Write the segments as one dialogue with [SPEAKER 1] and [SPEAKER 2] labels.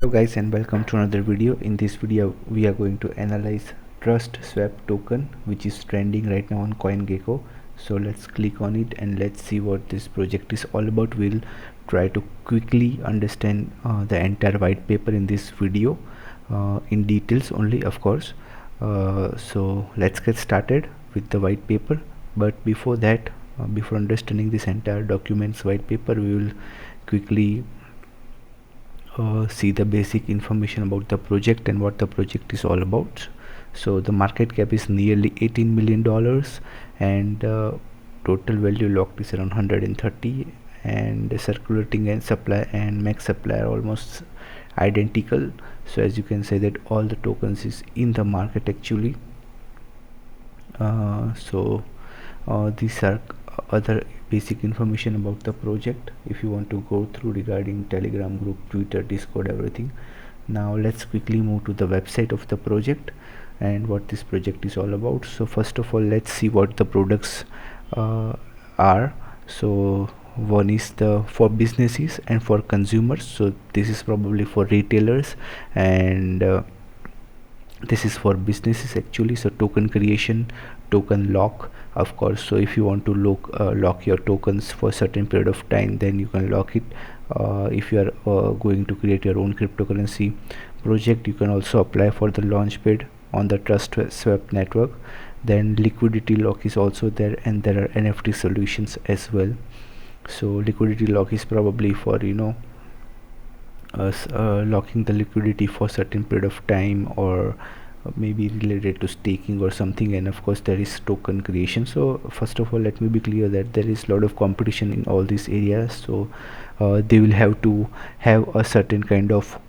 [SPEAKER 1] Hello guys, and welcome to another video. In this video we are going to analyze Trustswap token, which is trending right now on CoinGecko. So let's click on it and let's see what this project is all about. We'll try to quickly understand the entire white paper in this video, in details only, of course. So let's get started with the white paper. But before that, before understanding this entire documents white paper, we will quickly see the basic information about the project and what the project is all about. So the market cap is nearly $18 million, and total value locked is around 130, and the circulating and supply and max supply are almost identical. So as you can say that all the tokens is in the market actually. These are other basic information about the project if you want to go through regarding Telegram group, Twitter, Discord, everything. Now let's quickly move to the website of the project and what this project is all about. So first of all, let's see what the products are. So one is the for businesses and for consumers. So this is probably for retailers, and this is for businesses actually. So token creation, token lock, of course. So if you want to lock your tokens for a certain period of time, then you can lock it. If you are going to create your own cryptocurrency project, you can also apply for the launchpad on the Trustswap network. Then liquidity lock is also there, and there are NFT solutions as well. So liquidity lock is probably for locking the liquidity for certain period of time, or maybe related to staking or something. And of course there is token creation. So first of all, let me be clear that there is a lot of competition in all these areas. So they will have to have a certain kind of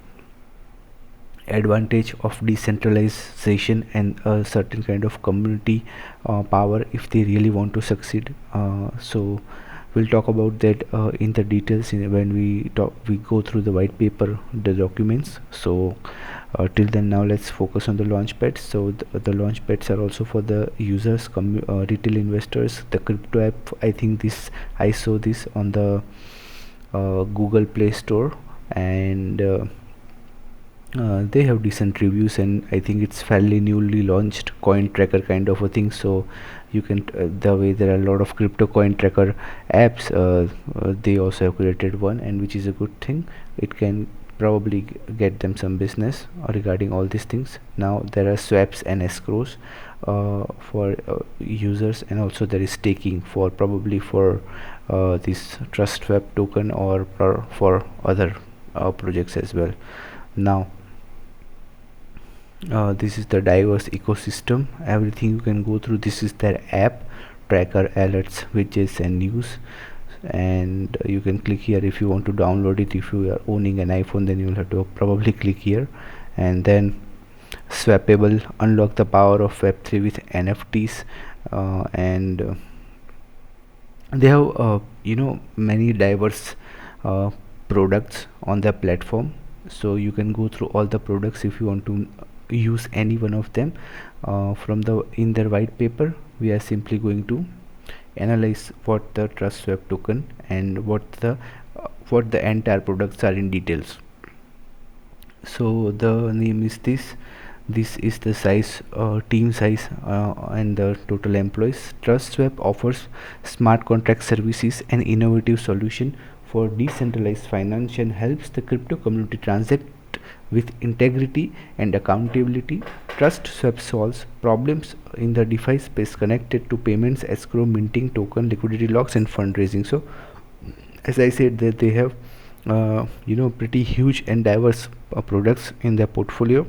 [SPEAKER 1] advantage of decentralization and a certain kind of community power if they really want to succeed. So we'll talk about that in the details when we go through the white paper, the documents. So till then, now let's focus on the launchpads. So the launchpads are also for the users, retail investors. The crypto app, I saw this on the Google Play Store, and they have decent reviews, and I think it's fairly newly launched coin tracker kind of a thing. So you can the way there are a lot of crypto coin tracker apps, they also have created one, and which is a good thing. It can probably get them some business regarding all these things. Now there are swaps and escrows for users, and also there is staking for probably for this Trustswap token, or for other projects as well. Now this is the diverse ecosystem, everything you can go through. This is their app, tracker, alerts, widgets and news, and you can click here if you want to download it. If you are owning an iPhone, then you will have to probably click here. And then swappable, unlock the power of web3 with NFTs, and they have many diverse products on their platform. So you can go through all the products if you want to use any one of them. From the in their white paper, we are simply going to analyze what the Trustswap token and what the entire products are in details. So the name is this is the size, team size, and the total employees. Trustswap offers smart contract services and innovative solution for decentralized finance, and helps the crypto community transact with integrity and accountability. Trustswap solves problems in the DeFi space connected to payments, escrow, minting, token, liquidity locks, and fundraising. So as I said, that they have pretty huge and diverse products in their portfolio.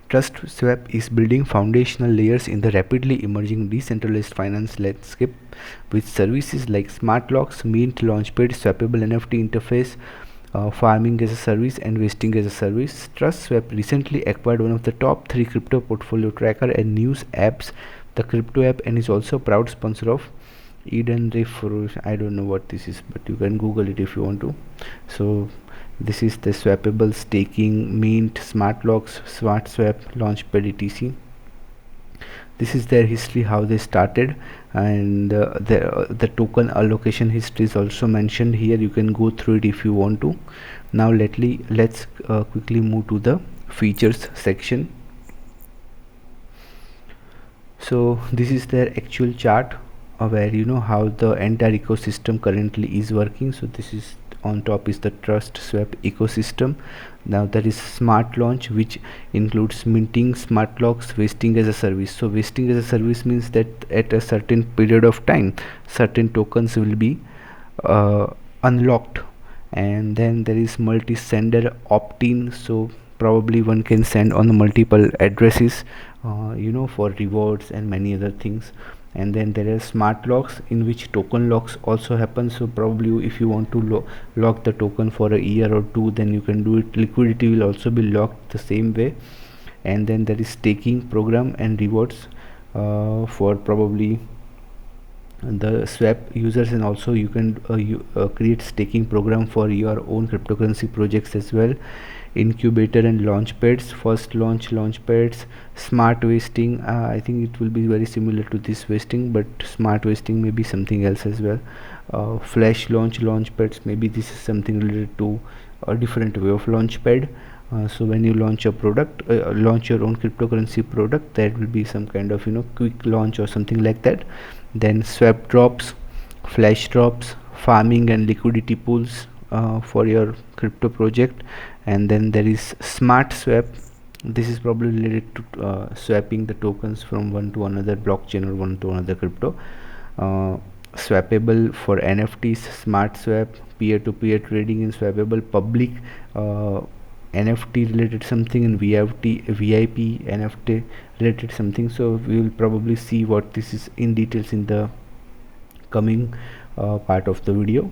[SPEAKER 1] Trustswap is building foundational layers in the rapidly emerging decentralized finance landscape with services like smart locks, mint, launchpad, swappable NFT interface, farming as a service, and vesting as a service. Trustswap recently acquired one of the top 3 crypto portfolio tracker and news apps, the crypto app, and is also a proud sponsor of Eden Reef. I don't know what this is, but you can Google it if you want to. So this is the swappable, staking, mint, smart locks, smart swap, launchpad, etc. this is their history, how they started, and the token allocation history is also mentioned here. You can go through it if you want to. Now let's quickly move to the features section. So this is their actual chart where you know how the entire ecosystem currently is working. So this is on top is the Trustswap ecosystem. Now there is smart launch, which includes minting, smart locks, vesting as a service. So vesting as a service means that at a certain period of time certain tokens will be unlocked. And then there is multi-sender opt-in, so probably one can send on multiple addresses, you know, for rewards and many other things. And then there are smart locks, in which token locks also happen. So probably if you want to lock the token for a year or two, then you can do it. Liquidity will also be locked the same way. And then there is staking program and rewards for probably the swap users, and also you can create staking program for your own cryptocurrency projects as well. Incubator and launch pads, first launch pads, smart vesting, I think it will be very similar to this vesting, but smart vesting may be something else as well. Flash launch pads, maybe this is something related to a different way of launch pad. So when you launch a product, launch your own cryptocurrency product, that will be some kind of, you know, quick launch or something like that. Then swap drops, flash drops, farming and liquidity pools for your crypto project. And then there is smart swap. This is probably related to swapping the tokens from one to another blockchain or one to another crypto. Swappable for NFTs, smart swap, peer-to-peer trading in swappable, public NFT related something, and VIP NFT related something. So we will probably see what this is in details in the coming part of the video,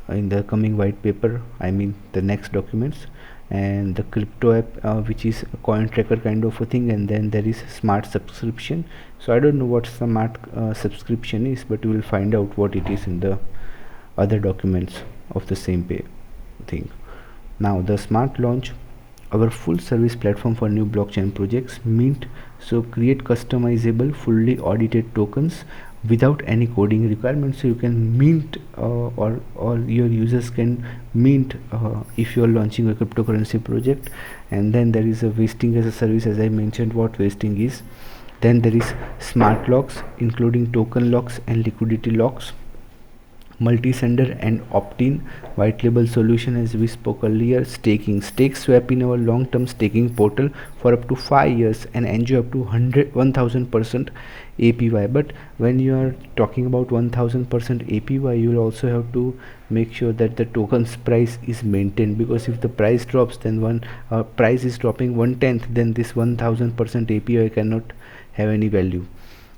[SPEAKER 1] in the coming white paper, I mean the next documents. And the crypto app, which is a coin tracker kind of a thing. And then there is smart subscription. So I don't know what smart subscription is, but we will find out what it is in the other documents of the same thing. Now the smart launch, our full service platform for new blockchain projects, mint. So create customizable fully audited tokens without any coding requirements. So you can mint or your users can mint if you are launching a cryptocurrency project. And then there is a vesting as a service, as I mentioned what vesting is. Then there is smart locks, including token locks and liquidity locks, multi-sender and opt-in, white label solution as we spoke earlier. Stake swap in our long-term staking portal for up to 5 years and enjoy up to 1000% APY. But when you are talking about 1000% APY, you will also have to make sure that the token's price is maintained, because if the price drops, then price is dropping 1/10, then this 1000% APY cannot have any value.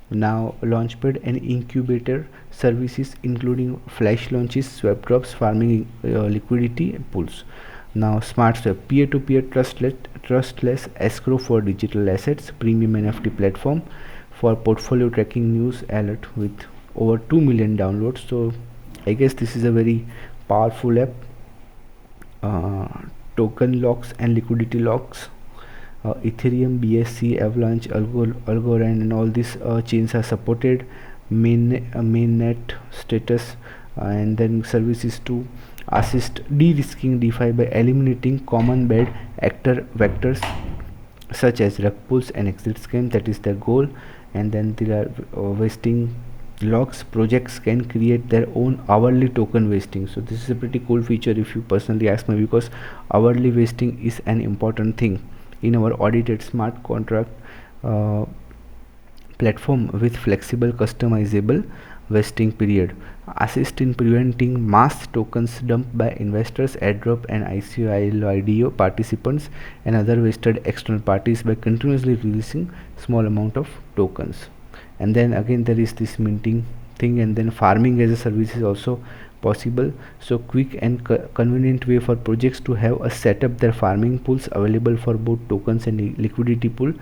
[SPEAKER 1] Now launchpad and incubator services, including flash launches, swap drops, farming, liquidity pools. Now smart swap, peer-to-peer trustless escrow for digital assets, premium NFT platform for portfolio tracking, news alert with over 2 million downloads. So I guess this is a very powerful app. Token locks and liquidity locks, Ethereum, BSC, Avalanche, Algorand, and all these chains are supported. Mainnet status, and then services to assist de-risking DeFi by eliminating common bad actor vectors such as rug pulls and exit scam. That is their goal. And then there are vesting locks. Projects can create their own hourly token vesting. So this is a pretty cool feature if you personally ask me, because hourly vesting is an important thing in our audited smart contract platform with flexible customizable vesting period. Assist in preventing mass tokens dumped by investors, airdrop and ICO participants and other vested external parties by continuously releasing small amount of tokens. And then again there is this minting thing. And then farming as a service is also possible. So quick and convenient way for projects to have a set up their farming pools available for both tokens and liquidity pool.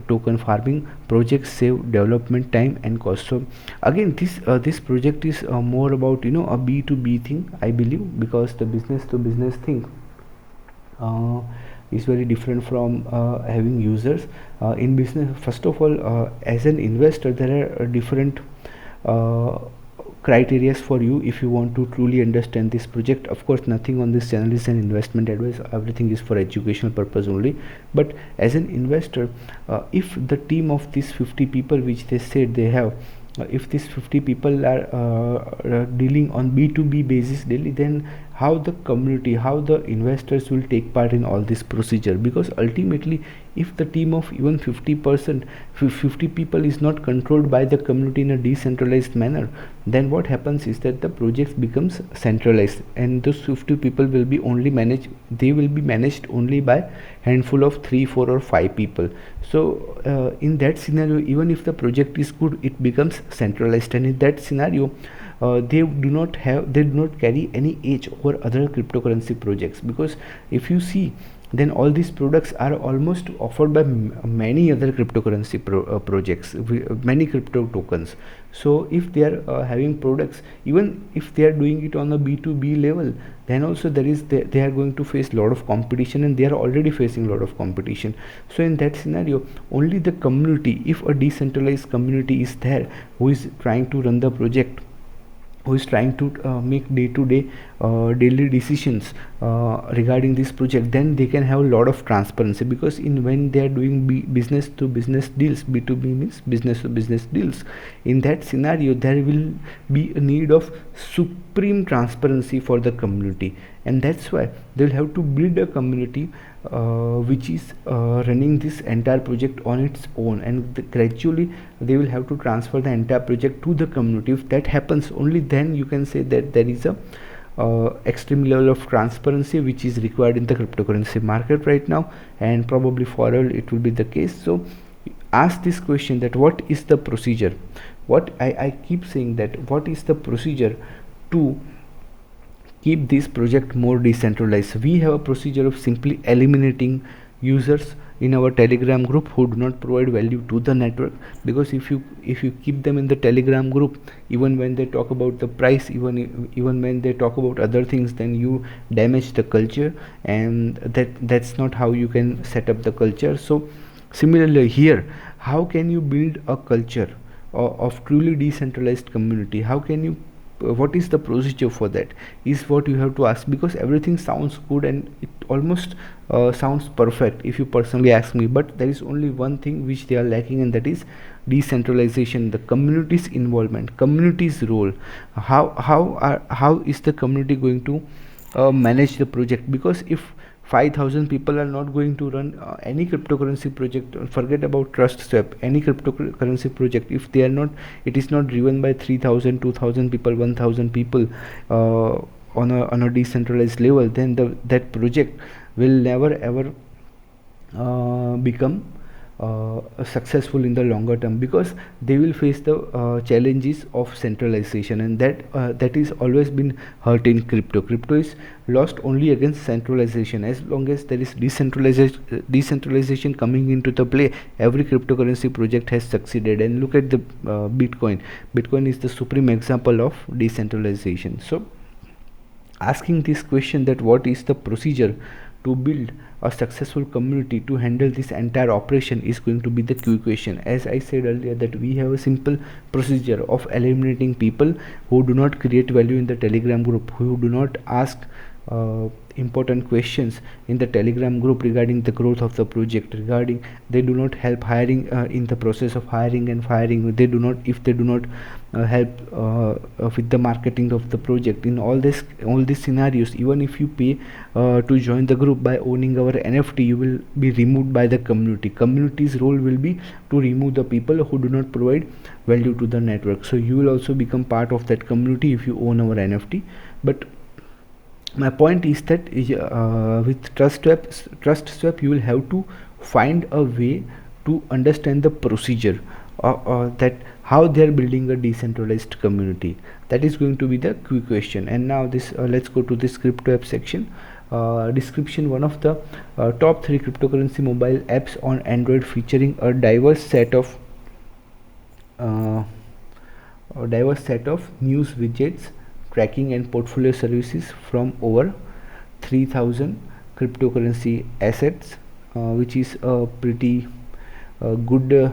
[SPEAKER 1] Token farming projects save development time and cost. So again this project is more about, you know, a B2B thing, I believe, because the business to business thing, is very different from having users. In business, first of all, as an investor, there are different criteria for you if you want to truly understand this project. Of course, nothing on this channel is an investment advice, everything is for educational purpose only. But as an investor, if the team of these 50 people which they said they have, if these 50 people are dealing on B2B basis daily, then how the community, how the investors will take part in all this procedure? Because ultimately, if the team of even 50%, 50 people is not controlled by the community in a decentralized manner, then what happens is that the project becomes centralized, and those 50 people will be only managed, they will be managed only by handful of 3, 4 or 5 people. So in that scenario, even if the project is good, it becomes centralized, and in that scenario they do not carry any edge over other cryptocurrency projects. Because if you see, then all these products are almost offered by many other cryptocurrency projects, many crypto tokens. So if they are having products, even if they are doing it on a B2B level, then also they are going to face a lot of competition, and they are already facing a lot of competition. So in that scenario, only the community, if a decentralized community is there who is trying to run the project, who is trying to make day-to-day daily decisions regarding this project, then they can have a lot of transparency. Because when they are doing business to business deals, B2B means business to business deals, in that scenario there will be a need of supreme transparency for the community, and that's why they will have to build a community which is running this entire project on its own, and gradually they will have to transfer the entire project to the community. If that happens, only then you can say that there is a extreme level of transparency which is required in the cryptocurrency market right now, and probably for all it will be the case. So ask this question, that what is the procedure? What I keep saying, that what is the procedure to keep this project more decentralized? We have a procedure of simply eliminating users in our Telegram group who do not provide value to the network. Because if you keep them in the Telegram group, even when they talk about the price, even when they talk about other things, then you damage the culture, and that's not how you can set up the culture. So similarly here, how can you build a culture of truly decentralized community? How can you what is the procedure for that, is what you have to ask. Because everything sounds good and it almost sounds perfect if you personally ask me, but there is only one thing which they are lacking, and that is decentralization, the community's involvement, community's role. How is the community going to manage the project? Because if 5,000 people are not going to run any cryptocurrency project, forget about Trustswap, any cryptocurrency project, if they are not, it is not driven by 3,000, 2,000 people, 1,000 people on a decentralized level, then that project will never ever become successful in the longer term, because they will face the challenges of centralization, and that is always been hurt in crypto is lost only against centralization. As long as there is decentralization coming into the play, every cryptocurrency project has succeeded. And look at the Bitcoin is the supreme example of decentralization. So asking this question, that what is the procedure to build a successful community to handle this entire operation, is going to be the key question. As I said earlier, that we have a simple procedure of eliminating people who do not create value in the Telegram group, who do not ask important questions in the Telegram group regarding the growth of the project, regarding they do not help hiring in the process of hiring and firing, they do not, if they do not help with the marketing of the project. In all these scenarios, even if you pay to join the group by owning our NFT, you will be removed by the community's role will be to remove the people who do not provide value to the network. So you will also become part of that community if you own our NFT. But my point is that with Trustswap, you will have to find a way to understand the procedure that how they are building a decentralized community. That is going to be the key question. And now this let's go to this crypto app section. Description: one of the top 3 cryptocurrency mobile apps on Android, featuring a diverse set of news widgets, tracking and portfolio services from over 3,000 cryptocurrency assets, which is a pretty good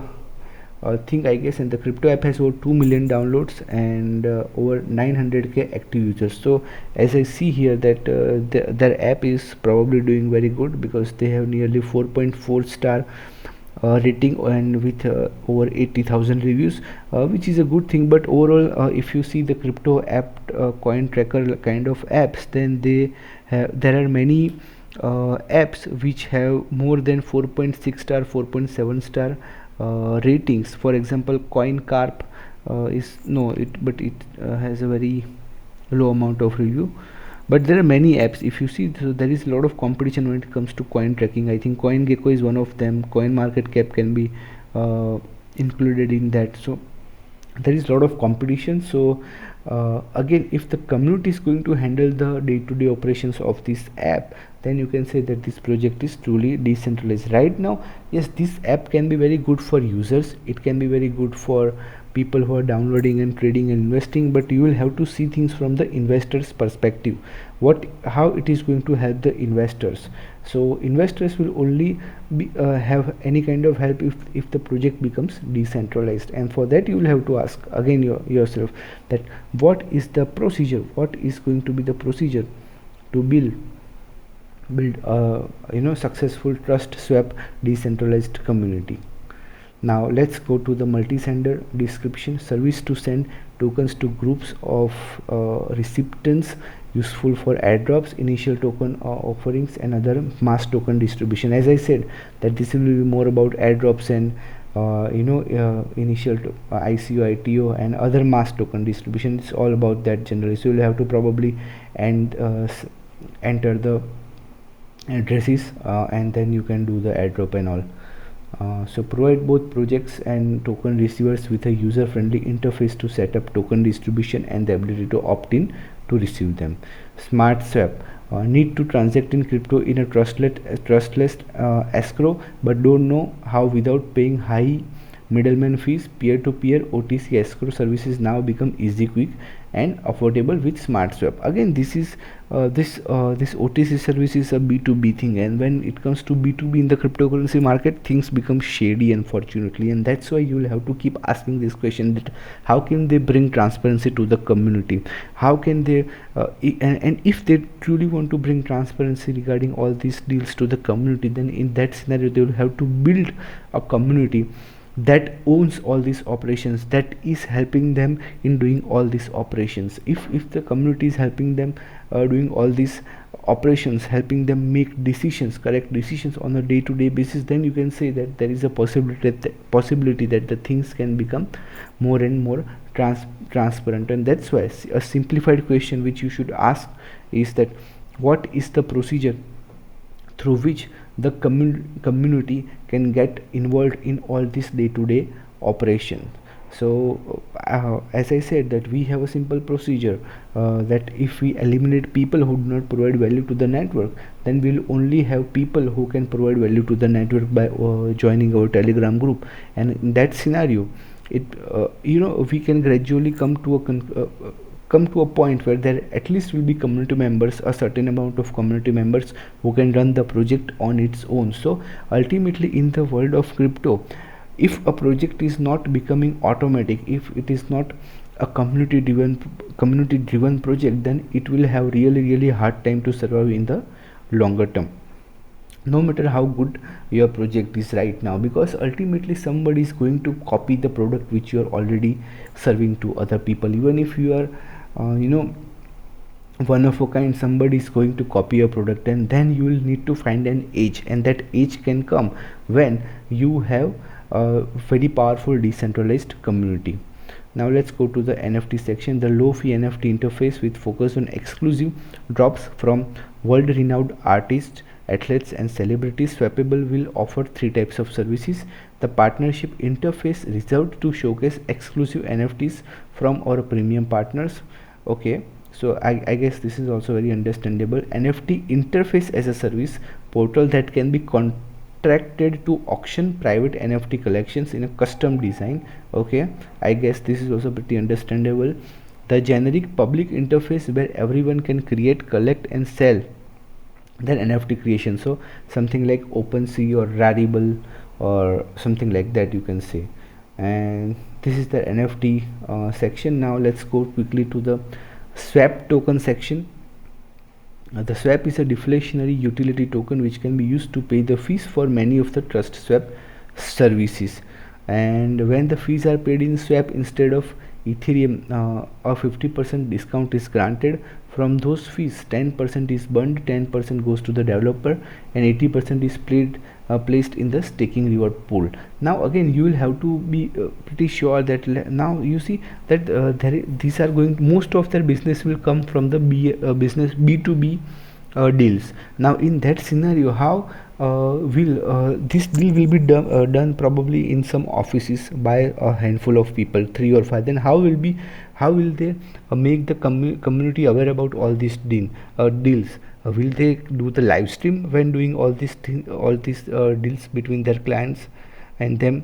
[SPEAKER 1] thing, I guess. And the crypto app has over 2 million downloads and over 900k active users. So as I see here that their app is probably doing very good, because they have nearly 4.4 star rating and with over 80,000 reviews, which is a good thing. But overall, if you see the crypto app coin tracker kind of apps, then there are many apps which have more than 4.6 star, 4.7 star ratings. For example, CoinCarp is no it but it has a very low amount of review. But there are many apps, if you see. So there is a lot of competition when it comes to coin tracking. I think CoinGecko is one of them. Coin Market Cap can be included in that. So there is a lot of competition. So again, if the community is going to handle the day-to-day operations of this app, then you can say that this project is truly decentralized. Right now, yes, this app can be very good for users, it can be very good for people who are downloading and trading and investing, but you will have to see things from the investors perspective, how it is going to help the investors. So investors will only have any kind of help if the project becomes decentralized. And for that, you will have to ask again yourself that what is the procedure, what is going to be the procedure to build successful Trustswap decentralized community. Now let's go to the multi-sender description. Service to send tokens to groups of recipients, useful for airdrops, initial token offerings, and other mass token distribution. As I said, that this will be more about airdrops and initial ICO, ITO, and other mass token distribution. It's all about that generally. So you'll have to probably enter the addresses and then you can do the airdrop and all. So provide both projects and token receivers with a user-friendly interface to set up token distribution and the ability to opt in to receive them. Smart swap. Need to transact in crypto in a trustless escrow, but don't know how without paying high middleman fees. Peer-to-peer OTC escrow services now become easy, quick, and affordable with smart swap. Again, this OTC service is a B2B thing, and when it comes to B2B in the cryptocurrency market, things become shady, unfortunately. And that's why you will have to keep asking this question, that how can they bring transparency to the community, how can they and if they truly want to bring transparency regarding all these deals to the community, then in that scenario they will have to build a community that owns all these operations, that is helping them in doing all these operations. If the community is helping them doing all these operations, helping them make correct decisions on a day-to-day basis, then you can say that there is a possibility that the things can become more and more transparent. And that's why a simplified question which you should ask is that what is the procedure through which the community can get involved in all this day-to-day operation. So as I said, that we have a simple procedure that if we eliminate people who do not provide value to the network, then we'll only have people who can provide value to the network by joining our Telegram group. And in that scenario, we can gradually come to a point where there at least will be community members, a certain amount of community members who can run the project on its own. So ultimately, in the world of crypto, if a project is not becoming automatic, if it is not a community driven project, then it will have really hard time to survive in the longer term, no matter how good your project is right now, because ultimately somebody is going to copy the product which you are already serving to other people. Even if you are one of a kind, somebody is going to copy your product, and then you will need to find an edge, and that edge can come when you have a very powerful decentralized community. Now let's go to the NFT section. The low fee NFT interface with focus on exclusive drops from world renowned artists, athletes, and celebrities. Swappable will offer 3 types of services. The partnership interface reserved to showcase exclusive NFTs from our premium partners. Okay, so I guess this is also very understandable. NFT interface as a service portal that can be contracted to auction private NFT collections in a custom design. Okay, I guess this is also pretty understandable. The generic public interface where everyone can create, collect, and sell then NFT creation, so something like OpenSea or Rarible or something like that you can say. And this is the NFT section. Now let's go quickly to the swap token section. The swap is a deflationary utility token which can be used to pay the fees for many of the Trustswap services. And when the fees are paid in swap instead of Ethereum, a 50% discount is granted. From those fees, 10% is burned, 10% goes to the developer, and 80% is placed in the staking reward pool. Now again, you will have to be pretty sure that now you see that these are going, most of their business will come from the business B2B deals. Now in that scenario, how will this deal will be done probably in some offices by a handful of people, 3 or 5. Then how will they make the community aware about all these deals? Will they do the live stream when doing all these deals between their clients and them?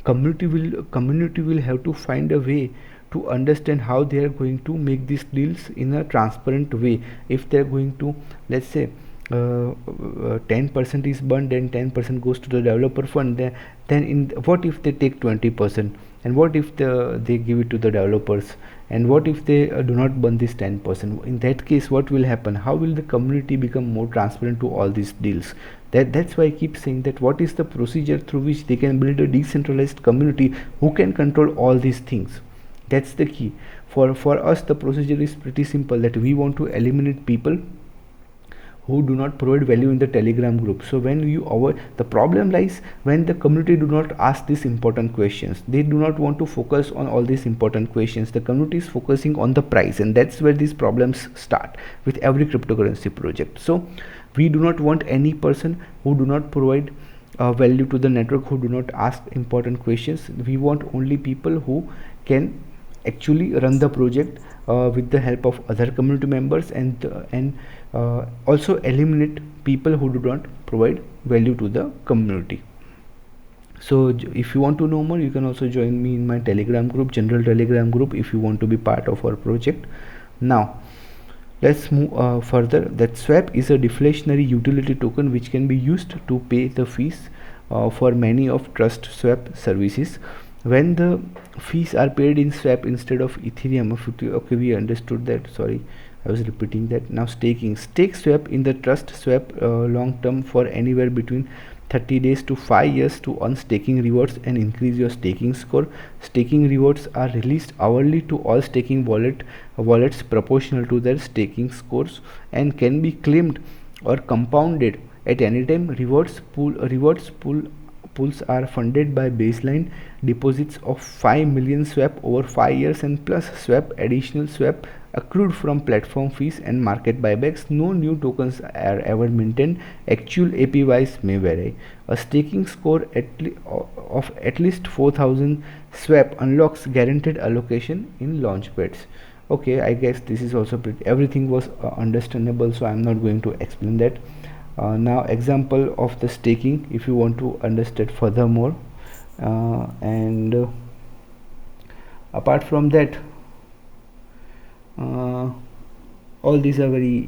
[SPEAKER 1] Community will have to find a way to understand how they are going to make these deals in a transparent way. If they are going to, let's say, 10% is burned and 10% goes to the developer fund, then in what if they take 20%, and what if they give it to the developers, and what if they do not burn this 10%? In that case, what will happen? How will the community become more transparent to all these deals? That's why I keep saying that what is the procedure through which they can build a decentralized community who can control all these things? That's the key. For us, the procedure is pretty simple, that we want to eliminate people who do not provide value in the Telegram group. So when you avoid, the problem lies when the community do not ask these important questions. They do not want to focus on all these important questions. The community is focusing on the price, and that's where these problems start with every cryptocurrency project. So we do not want any person who do not provide value to the network, who do not ask important questions. We want only people who can actually run the project with the help of other community members, and also eliminate people who do not provide value to the community. So if you want to know more, you can also join me in my Telegram group, general Telegram group, if you want to be part of our project. Now let's move further. That swap is a deflationary utility token which can be used to pay the fees for many of Trustswap services. When the fees are paid in swap instead of Ethereum, okay, we understood that. Sorry, I was repeating that. Now stake swap in the Trustswap long term for anywhere between 30 days to 5 years to earn staking rewards and increase your staking score. Staking rewards are released hourly to all staking wallets proportional to their staking scores, and can be claimed or compounded at any time. Pools are funded by baseline deposits of 5 million swap over 5 years, and plus additional swap accrued from platform fees and market buybacks. No new tokens are ever minted. Actual APYs may vary. A staking score of at least 4,000 swap unlocks guaranteed allocation in launchpads. Okay, I guess this is also everything was understandable, so I'm not going to explain that. Now example of the staking, if you want to understand furthermore, and apart from that, all these are very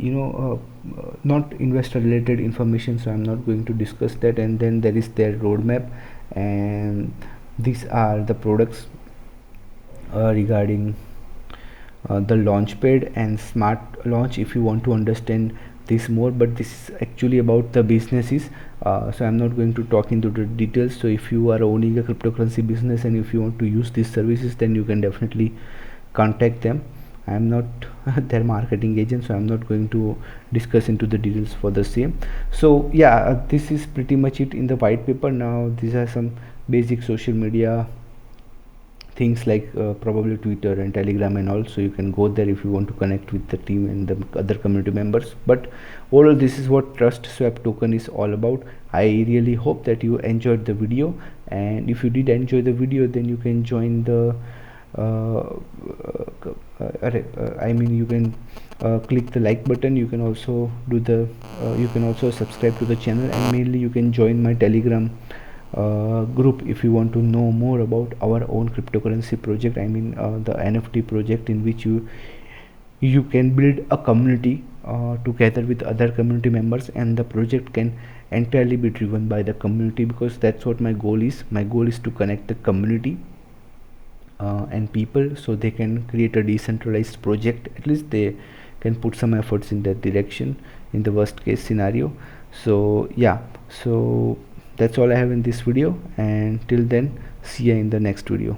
[SPEAKER 1] not investor related information, so I'm not going to discuss that. And then there is their roadmap, and these are the products regarding the launchpad and smart launch, if you want to understand this more. But this is actually about the businesses, so I'm not going to talk into the details. So if you are owning a cryptocurrency business and if you want to use these services, then you can definitely contact them. I am not their marketing agent, so I'm not going to discuss into the details for the same. So yeah, this is pretty much it in the white paper. Now these are some basic social media things, like probably Twitter and Telegram and all, so you can go there if you want to connect with the team and the other community members. But overall, this is what Trustswap token is all about. I really hope that you enjoyed the video, and if you did enjoy the video, then you can join the I mean, you can click the like button. You can also do the you can also subscribe to the channel, and mainly you can join my Telegram group if you want to know more about our own cryptocurrency project. I mean the NFT project, in which you can build a community together with other community members, and the project can entirely be driven by the community, because that's what my goal is. My goal is to connect the community and people, so they can create a decentralized project. At least they can put some efforts in that direction in the worst case scenario. So yeah, so that's all I have in this video, and till then, see you in the next video.